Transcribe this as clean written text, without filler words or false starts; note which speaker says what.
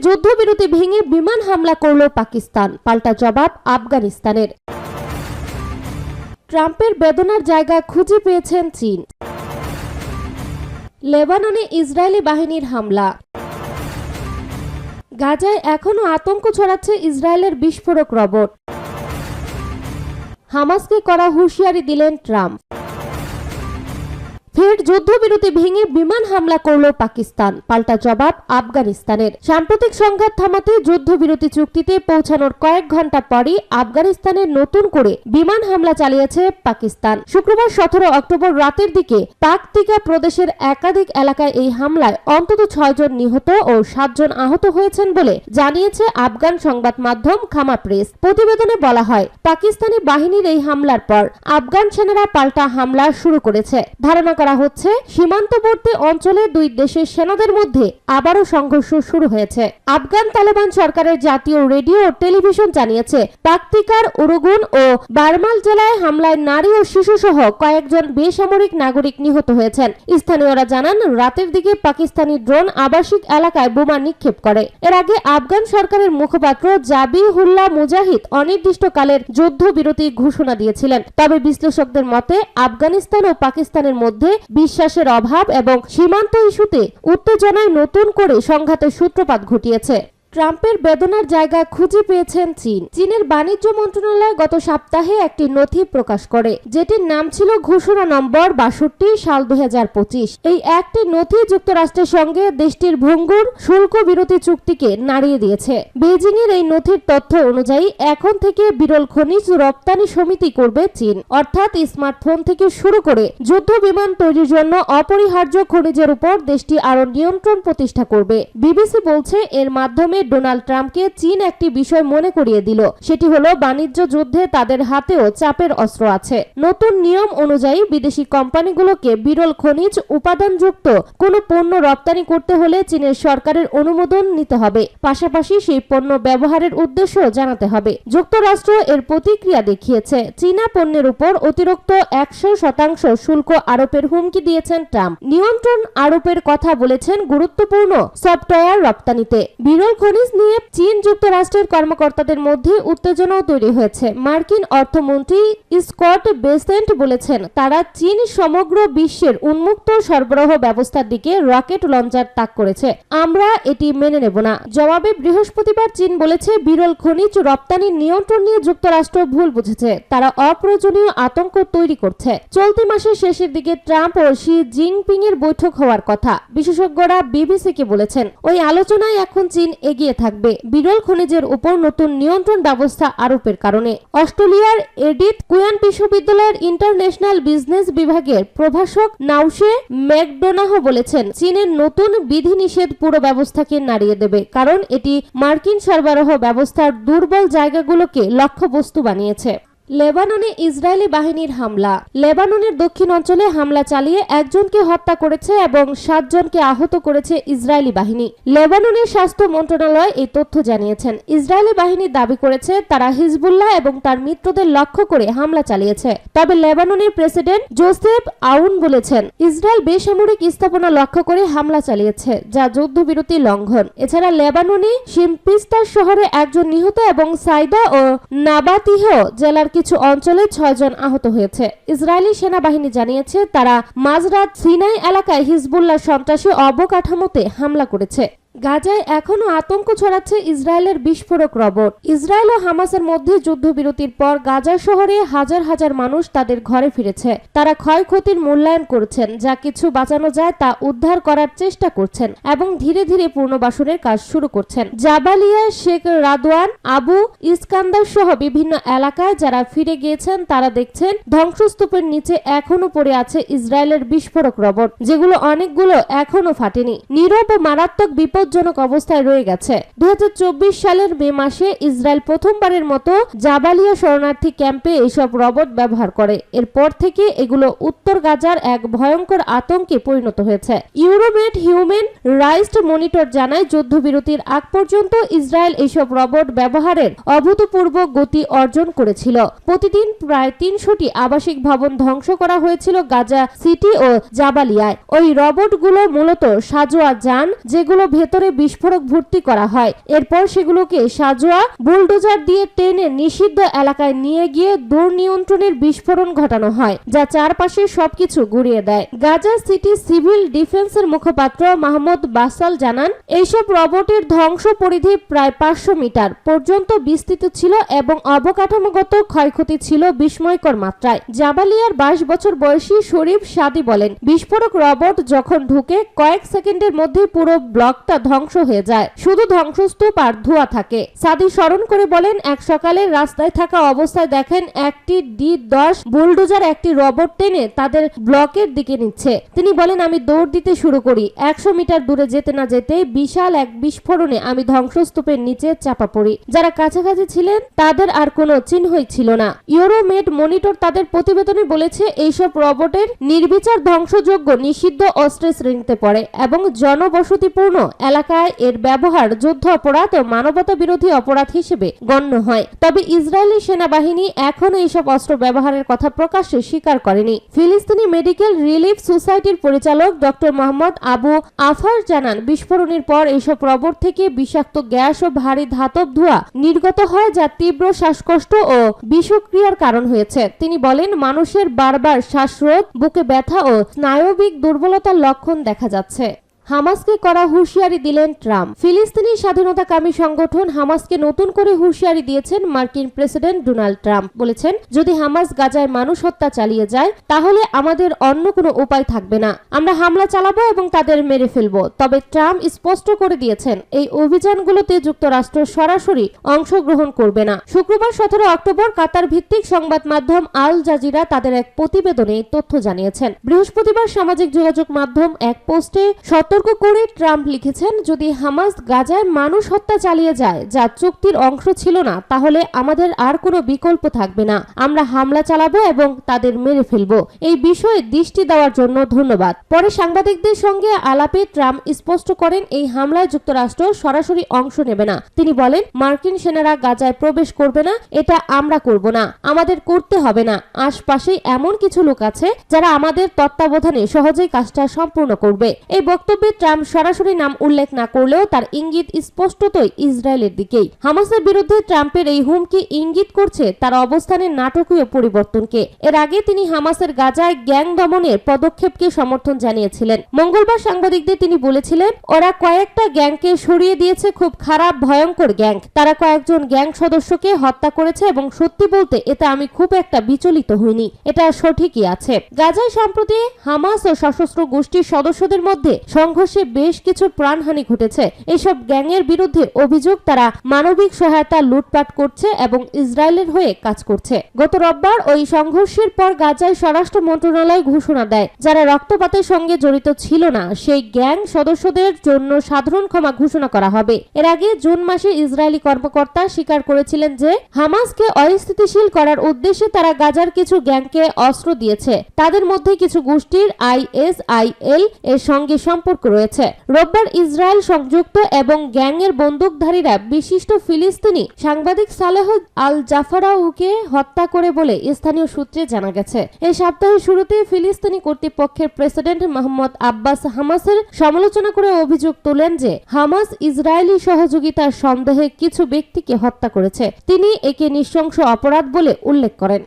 Speaker 1: যুদ্ধবিরতি ভেঙে বিমান হামলা করল পাকিস্তান, পাল্টা জবাব আফগানিস্তানের। ট্রাম্পের বেদনার জায়গা খুঁজে পেয়েছেন চীন। লেবাননে ইসরায়েলি বাহিনীর হামলা। গাজায় এখনও আতঙ্ক ছড়াচ্ছে ইসরায়েলের বিস্ফোরক রবট। হামাসকে করা হুঁশিয়ারি দিলেন ট্রাম্প। ফের যুদ্ধবিরতি ভেঙে বিমান হামলা করল পাকিস্তান, পাল্টা জবাব আফগানিস্তানের। সাম্প্রতিক সংঘাত থামাতে যুদ্ধবিরতি চুক্তিতে পৌঁছানোর কয়েক ঘন্টা পরই আফগানিস্তানের নতুন করে বিমান হামলা চালিয়েছে পাকিস্তান। শুক্রবার 17 অক্টোবর রাতের দিকে পাকতিকা প্রদেশের একাধিক এলাকায় এই হামলায় অন্তত 6 জন নিহত ও 7 জন আহত হয়েছেন বলে জানিয়েছে আফগান সংবাদ মাধ্যম খামা প্রেস। প্রতিবেদনে বলা হয়, পাকিস্তানি বাহিনীর এই হামলার পর আফগান সেনারা পাল্টা হামলা শুরু করেছে। ধারণা করা হচ্ছে সীমান্তবর্তী অঞ্চলে দুই দেশের সেনাদের মধ্যে আবারও সংঘর্ষ শুরু হয়েছে। আফগান তালেবান সরকারের জাতীয় রেডিও ও টেলিভিশন জানিয়েছে, পাকতিকার উরুগুন ও বারমাল জেলায় হামলায় নারী ও শিশু সহ কয়েকজন বেসামরিক নাগরিক নিহত হয়েছেন। স্থানীয়রা জানান, রাতের দিকে পাকিস্তানি ড্রোন আবাসিক এলাকায় বোমা নিক্ষেপ করে। এর আগে আফগান সরকারের মুখপাত্র জাবিহুল্লাহ মুজাহিদ অনির্দিষ্টকালের যুদ্ধবিরতি ঘোষণা দিয়েছিলেন। তবে বিশ্লেষকদের মতে আফগানিস্তান ও পাকিস্তানের মধ্যে বিশ্বাসের অভাব এবং সীমান্ত ইস্যুতে উত্তেজনায় নতুন করে সংঘাতের সূত্রপাত ঘটিয়েছে। ট্রাম্পের বেদনার জায়গা খুঁজে পেয়েছেন চীন। চীনের বাণিজ্য মন্ত্রণালয় গত সপ্তাহে একটি নথি প্রকাশ করে, যেটির নাম ছিল ঘোষণা নম্বর 62 সাল 2025। এই একটি নথি যুক্তরাষ্ট্রের সঙ্গে দেশটির ভঙ্গুর শুল্ক বিরতি চুক্তিকে নাড়িয়ে দিয়েছে। বেজিং এর এই নথির তথ্য অনুযায়ী এখন থেকে বিরল খনিজ রপ্তানি সমিতি করবে চীন, অর্থাৎ স্মার্টফোন থেকে শুরু করে যুদ্ধ বিমান তৈরির জন্য অপরিহার্য খনিজের উপর দেশটি আরো নিয়ন্ত্রণ প্রতিষ্ঠা করবে। বিবিসি বলছে, এর মাধ্যমে ডোনাল্ড ট্রাম্পকে চীন একটি বিষয় মনে করিয়ে দিল, সেটি হলো বাণিজ্য যুদ্ধে তাদের হাতেও চাপের অস্ত্র আছে। নতুন নিয়ম অনুযায়ী বিদেশি কোম্পানিগুলোকে বিরল খনিজ উপাদানযুক্ত কোনো পণ্য রপ্তানি করতে হলে চীনের সরকারের অনুমোদন নিতে হবে। পাশাপাশি সেই পণ্য ব্যবহারের উদ্দেশ্য জানাতে হবে। যুক্তরাষ্ট্র এর প্রতিক্রিয়া দেখিয়েছে। চীনা পণ্যের উপর অতিরিক্ত 100% শুল্ক আরোপের হুমকি দিয়েছেন ট্রাম্প। নিয়ন্ত্রণ আরোপের কথা বলেছেন গুরুত্বপূর্ণ সফটওয়্যার রপ্তানিতে। বিরল খনিজ নিয়ে চীন যুক্তরাষ্ট্রের কর্মকর্তাদের মধ্যে উত্তেজনাও তৈরি হয়েছে। মার্কিন অর্থমন্ত্রী স্কট বেসেন্ট বলেছেন, তারা চীন সমগ্র বিশ্বের উন্মুক্ত সরবরাহ ব্যবস্থার দিকে রকেট লঞ্চার তাক করেছে। আমরা এটি মেনে নেব না। জবাবে বৃহস্পতিবার চীন বলেছে, বিরল খনিজ রপ্তানির নিয়ন্ত্রণ নিয়ে যুক্তরাষ্ট্র ভুল বুঝেছে। তারা অপ্রয়োজনীয় আতঙ্ক তৈরি করছে। চলতি মাসের শেষের দিকে ট্রাম্প ও শি জিনপিং এর বৈঠক হওয়ার কথা। বিশেষজ্ঞরা বিবিসিকে বলেছেন, ওই আলোচনায় এখন চীন এগিয়ে থাকবে বিরল খনিজের উপর নতুন নিয়ন্ত্রণ ব্যবস্থা আরোপের কারণে। অস্ট্রেলিয়ার এডিথ কুয়ান বিশ্ববিদ্যালয়ের ইন্টারন্যাশনাল বিজনেস বিভাগের প্রভাষক নাউশে ম্যাকডোনাহ বলেছেন, চীনের নতুন বিধিনিষেধ পুরো ব্যবস্থাকে নাড়িয়ে দেবে, কারণ এটি মার্কিন সরবরাহ ব্যবস্থার দুর্বল জায়গাগুলোকে লক্ষ্যবস্তু বানিয়েছে। লেবাননে ইসরায়েলি বাহিনীর হামলা। লেবাননের দক্ষিণ অঞ্চলে হামলা চালিয়ে একজনকে হত্যা করেছে এবং 7 জনকে আহত করেছে ইসরায়েলি বাহিনী। লেবাননের স্বাস্থ্য মন্ত্রণালয় এই তথ্য জানিয়েছেন। ইসরায়েলি বাহিনী দাবি করেছে, তারা হিজবুল্লাহ এবং তার মিত্রদের লক্ষ্য করে হামলা চালিয়েছে। তবে লেবাননের প্রেসিডেন্ট জোসেফ আউন বলেছেন, ইসরায়েল বেসামরিক স্থাপনা লক্ষ্য করে হামলা চালিয়েছে, যা যুদ্ধবিরতি লঙ্ঘন। এছাড়া লেবাননে শিমপিস্তার শহরে একজন নিহত এবং সাইদা ও নাবাতিহ জেলার কিছু অঞ্চলে 6 জন আহত হয়েছে। ইসরায়েলি সেনাবাহিনী জানিয়েছে, তারা মাঝরাত সিনাই এলাকায় হিজবুল্লাহ সন্ত্রাসী অবকাঠামোতে হামলা করেছে। গাজায় এখনো আতঙ্ক ছড়াচ্ছে ইসরায়েলের বিস্ফোরক রবট। ইসরায়েল ও হামাসের মধ্যে যুদ্ধবিরতির পর গাজা শহরে হাজার হাজার মানুষ তাদের ঘরে ফিরেছে। তারা ক্ষয়ক্ষতির মূল্যায়ন করছেন, যা কিছু বাঁচানো যায় তা উদ্ধার করার চেষ্টা করছেন এবং ধীরে ধীরে পুনর্বাসনের কাজ শুরু করছেন। জাবালিয়া, শেখ রাদওয়ান, আবু ইস্কান্দার সহ বিভিন্ন এলাকায় যারা ফিরে গিয়েছেন তারা দেখছেন ধ্বংসস্তূপের নিচে এখনো পড়ে আছে ইসরায়েলের বিস্ফোরক রবট, যেগুলো অনেকগুলো এখনো ফাটেনি। নীরব ও মারাত্মক বিপজ্জনক অবস্থায় রয়ে গেছে। 2024 সালের মে মাসে ইসরায়েল প্রথমবারের মতো জাবালিয়া শরণার্থী ক্যাম্পে এসব রবট ব্যবহার করে। এরপর থেকে এগুলো উত্তর গাজার এক ভয়ঙ্কর আতঙ্কে পরিণত হয়েছে। ইউরোমেড হিউম্যান রাইটস মনিটর জানায়, যুদ্ধবিরতির আগ পর্যন্ত ইসরায়েল এসব রবট ব্যবহারের অভূতপূর্ব গতি অর্জন করেছিল। প্রতিদিন প্রায় 300টি আবাসিক ভবন ধ্বংস করা হয়েছিল গাজা সিটি ও জাবালিয়ায়। ওই রবটগুলো মূলত সাজোয়া যান, যেগুলো ভেতরে ভেতরে বিস্ফোরক ভর্তি করা হয়। এরপর সেগুলোকে সাজোয়া বুলডোজার দিয়ে টেনে নিষিদ্ধ এলাকায় নিয়ে গিয়ে দুর্নিয়ন্ত্রণের বিস্ফোরণ ঘটানো হয়, যা চারপাশে সবকিছু গুড়িয়ে দেয়। গাজা সিটি সিভিল ডিফেন্সের মুখপাত্র মাহমুদ বাসাল জানান, এইসব রবটের ধ্বংস পরিধি প্রায় 500 মিটার পর্যন্ত বিস্তৃত ছিল এবং অবকাঠামোগত ক্ষয়ক্ষতি ছিল বিস্ময়কর মাত্রায়। জাবালিয়ার 22 বছর বয়সী শরীফ সাদি বলেন, বিস্ফোরক রবট যখন ঢুকে কয়েক সেকেন্ডের মধ্যে পুরো ব্লকটা ধ্বংস হয়ে যায়, শুধু ধ্বংসস্তূপ আর ধোঁয়া থাকে। সাদি স্মরণ করে বলেন, এক সকালে রাস্তায় থাকা অবস্থায় দেখেন একটি D-10 বুলডোজার একটি রবট টেনে তাদের ব্লকের দিকে নিচ্ছে। তিনি বলেন, আমি দৌড় দিতে শুরু করি। 100 মিটার দূরে যেতে না যেতেই বিশাল এক বিস্ফোরণে আমি ধ্বংসস্তূপের নিচে চাপা পড়ি। যারা কাছাকাছি ছিলেন তাদের আর কোনো চিহ্নই ছিল না। ইউরোমেড মনিটর তাদের প্রতিবেদনে বলেছে, এইসব রবটের নির্বিচার ধ্বংসযোগ্য নিষিদ্ধ অস্ত্রের শ্রেণীতে পড়ে এবং জনবসতিপূর্ণ এলাকায় এর ব্যবহার যুদ্ধ অপরাধ ও মানবতা বিরোধী অপরাধ হিসেবে গণ্য হয়। তবে ইসরায়েলি সেনাবাহিনী এখনো এইসব অস্ত্র ব্যবহারের কথা প্রকাশ্যে স্বীকার করেনি। ফিলিস্তিনি মেডিকেল রিলিফ সোসাইটির পরিচালক ডক্টর মোহাম্মদ আবু আফার জানান, বিস্ফোরণের পর এইসব রবট থেকে বিষাক্ত গ্যাস ও ভারী ধাতব ধোঁয়া নির্গত হয়, যা তীব্র শ্বাসকষ্ট ও বিষক্রিয়ার কারণ হয়েছে। তিনি বলেন, মানুষের বারবার শ্বাসরোধ, বুকে ব্যথা ও স্নায়বিক দুর্বলতার লক্ষণ দেখা যাচ্ছে। হামাসকে করা হুঁশিয়ারি দিলেন ট্রাম্প। ফিলিস্তিনি স্বাধীনতাকামী সংগঠন হামাসকে নতুন করে হুঁশিয়ারি দিয়েছেন মার্কিন প্রেসিডেন্ট ডোনাল্ড ট্রাম্প। বলেছেন, যদি হামাস গাজায় মানুষ হত্যা চালিয়ে যায় তাহলে আমাদের অন্য কোনো উপায় থাকবে না, আমরা হামলা চালাবো এবং তাদের মেরে ফেলবো। তবে ট্রাম্প স্পষ্ট করে দিয়েছেন, এই অভিযানগুলোতে যুক্তরাষ্ট্র সরাসরি অংশগ্রহণ করবে না। শুক্রবার 17 অক্টোবর কাতার ভিত্তিক সংবাদ মাধ্যম আল জাজিরা তাদের এক প্রতিবেদনে তথ্য জানিয়েছেন। বৃহস্পতিবার সামাজিক যোগাযোগ মাধ্যম এক পোস্টে সতর্ক করে ট্রাম্প লিখেছেন, যদি হামাস গাজায় মানুষ হত্যা চালিয়ে যায় যা চুক্তির অংশ ছিল না, তাহলে আমাদের আর কোনো বিকল্প থাকবে না, আমরা হামলা চালাবো এবং তাদের মেরে ফেলবো। এই বিষয়ে দৃষ্টি দেওয়ার জন্য ধন্যবাদ। পরে সাংবাদিকদের সঙ্গে আলাপে ট্রাম্প স্পষ্ট করেন, এই হামলায় যুক্তরাষ্ট্র সরাসরি অংশ নেবে না। তিনি বলেন, মার্কিন সেনারা গাজায় প্রবেশ করবে না, এটা আমরা করব না, আমাদের করতে হবে না। আশপাশেই এমন কিছু লোক আছে যারা আমাদের তত্ত্বাবধানে সহজেই কাজটা সম্পূর্ণ করবে। এই বক্তব্যে ট্রাম্প সরাসরি নাম উল্লেখ না করলেও তার ইঙ্গিত স্পষ্টতই ইসরায়েলের দিকেই। হামাসের বিরুদ্ধে ট্রাম্পের এই হুমকি ইঙ্গিত করছে তার অবস্থানের নাটকীয় পরিবর্তনকে। এর আগে তিনি হামাসের গাজায় গ্যাং দমনের পদক্ষেপকে সমর্থন জানিয়েছিলেন। মঙ্গলবার সাংবাদিকদের তিনি বলেছিলেন, ওরা কয়েকটা গ্যাংকে সরিয়ে দিয়েছে, খুব খারাপ ভয়ঙ্কর গ্যাং। তারা কয়েকজন গ্যাং সদস্যকে হত্যা করেছে এবং সত্যি বলতে এতে আমি খুব একটা বিচলিত হইনি, এটা সঠিকই আছে। গাজায় সম্প্রতি হামাস ও সশস্ত্র গোষ্ঠীর সদস্যদের মধ্যে সংঘর্ষে বেশ কিছু প্রাণহানি ঘটেছে। এসব গ্যাংয়ের বিরুদ্ধে অভিযোগ তারা মানবিক সহায়তা লুটপাট করছে এবং ইসরায়েলের হয়ে কাজ করছে। গত রোববার ওই সংঘর্ষের পর গাজায় স্বরাষ্ট্র মন্ত্রণালয় ঘোষণা দেয়, যারা রক্তপাতের সঙ্গে জড়িত ছিল না সেই গ্যাং সদস্যদের জন্য সাধারণ ক্ষমা ঘোষণা করা হবে। এর আগে জুন মাসে ইসরায়েলি কর্মকর্তা স্বীকার করেছিলেন যে হামাসকে অস্থিতিশীল করার উদ্দেশ্যে তারা গাজার কিছু গ্যাংকে অস্ত্র দিয়েছে। তাদের মধ্যে কিছু গোষ্ঠীর ISIL এর সঙ্গে সম্পর্ক রয়েছে। রোববার ইসরায়েল সংযুক্ত এবং গ্যাংয়ের বন্দুকধারীরা বিশিষ্ট ফিলিস্তিনি সাংবাদিক সালেহ আল জাফরাউকে হত্যা করে বলে স্থানীয় সূত্রে জানা গেছে। এই সপ্তাহের শুরুতে ফিলিস্তিনি কর্তৃপক্ষের প্রেসিডেন্ট মাহমুদ আব্বাস হামাসের সমালোচনা করে অভিযোগ তোলেন যে হামাস ইসরায়েলি সহযোগিতার সন্দেহে কিছু ব্যক্তিকে হত্যা করেছে। তিনি একে নৃশংস অপরাধ বলে উল্লেখ করেন।